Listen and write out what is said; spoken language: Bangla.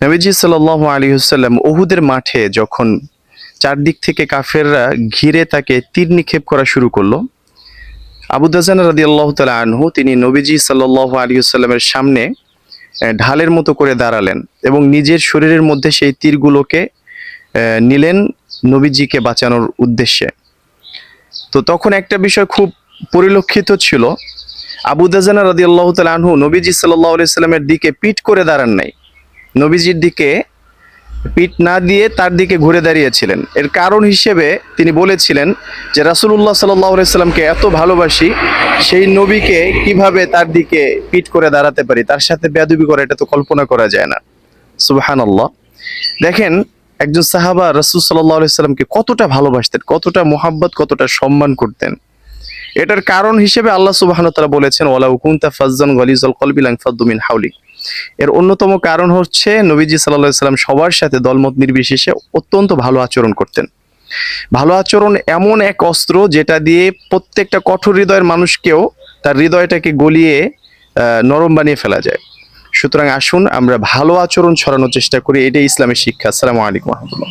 নবীজি সাল্লাল্লাহু আলাইহি ওয়াসাল্লাম উহুদের মাঠে যখন চারদিক থেকে কাফেররা ঘিরে তাকে তীর নিক্ষেপ করা শুরু করলো, আবু দাজানা রাদিয়াল্লাহু তাআলা আনহু তিনি নবীজি সাল্লাল্লাহু আলাইহি ওয়াসাল্লামের সামনে ঢালের মতো করে দাঁড়ালেন এবং নিজের শরীরের মধ্যে সেই তীরগুলোকে নিলেন নবীজিকে বাঁচানোর উদ্দেশ্যে। তো তখন একটা বিষয় খুব পরিলক্ষিত ছিল, আবু দাজানা রাদিয়াল্লাহু তাআলা আনহু নবীজি সাল্লাল্লাহু আলাইহি ওয়াসাল্লামের দিকে পিঠ করে দাঁড়ান নাই, নবীজির দিকে পিঠ না দিয়ে তার দিকে ঘুরে দাঁড়িয়েছিলেন। এর কারণ হিসেবে তিনি বলেছিলেন যে রাসূলুল্লাহ সাল্লাল্লাহু আলাইহি সাল্লামকে এত ভালোবাসি, সেই নবীকে কিভাবে তার দিকে পিঠ করে দাঁড়াতে পারি, তার সাথে বেয়াদবি করা, এটা তো কল্পনা করা যায় না। সুবহানাল্লাহ। দেখেন একজন সাহাবা রাসূল সাল্লাল্লাহু আলাইহি সাল্লামকে কতটা ভালোবাসতেন, কতটা মুহাব্বত, কতটা সম্মান করতেন। এটার কারণ হিসেবে আল্লাহ সুবহানাহু ওয়া তাআলা বলেছেন ওয়ালাউ কুনতা ফাজ্জান গালিজাল কলবি লানফাদ্দু মিন হাওলিক। এর অন্যতম কারণ হচ্ছে নবীজি সাল্লাল্লাহু আলাইহি সাল্লাম সবার সাথে দলমত নির্বিশেষে অত্যন্ত ভালো আচরণ করতেন। ভালো আচরণ এমন এক অস্ত্র যেটা দিয়ে প্রত্যেকটা কঠোর হৃদয়ের মানুষকেও তার হৃদয়টাকে গলিয়ে নরম বানিয়ে ফেলা যায়। সুতরাং আসুন আমরা ভালো আচরণ ছড়ানোর চেষ্টা করি, এটাই ইসলামের শিক্ষা। আসসালামু আলাইকুম ওয়া রাহমাতুল্লাহ।